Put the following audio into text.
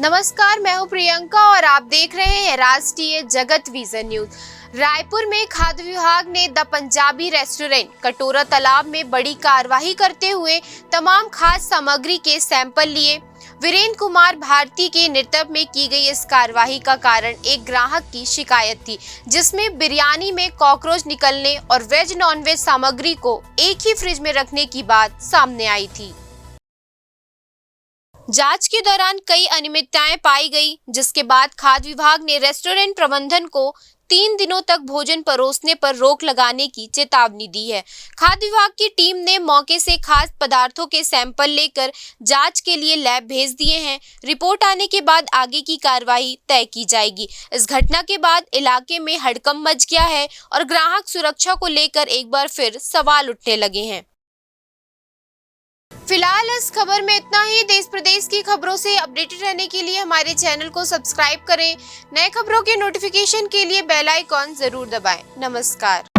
नमस्कार, मैं हूं प्रियंका और आप देख रहे हैं राष्ट्रीय जगत विजन न्यूज। रायपुर में खाद्य विभाग ने द पंजाबी रेस्टोरेंट कटोरा तालाब में बड़ी कार्रवाई करते हुए तमाम खाद्य सामग्री के सैंपल लिए। वीरेंद्र कुमार भारती के नेतृत्व में की गई इस कार्रवाई का कारण एक ग्राहक की शिकायत थी, जिसमें बिरयानी में कॉकरोच निकलने और वेज नॉन वेज सामग्री को एक ही फ्रिज में रखने की बात सामने आई थी। जांच के दौरान कई अनियमितताएं पाई गई, जिसके बाद खाद्य विभाग ने रेस्टोरेंट प्रबंधन को 3 दिनों तक भोजन परोसने पर रोक लगाने की चेतावनी दी है। खाद्य विभाग की टीम ने मौके से खाद्य पदार्थों के सैंपल लेकर जांच के लिए लैब भेज दिए हैं। रिपोर्ट आने के बाद आगे की कार्रवाई तय की जाएगी। इस घटना के बाद इलाके में हड़कंप मच गया है और ग्राहक सुरक्षा को लेकर एक बार फिर सवाल उठने लगे हैं। फिलहाल इस खबर में इतना ही। देश प्रदेश की खबरों से अपडेटेड रहने के लिए हमारे चैनल को सब्सक्राइब करें। नए खबरों के नोटिफिकेशन के लिए बेल आइकॉन जरूर दबाएं। नमस्कार।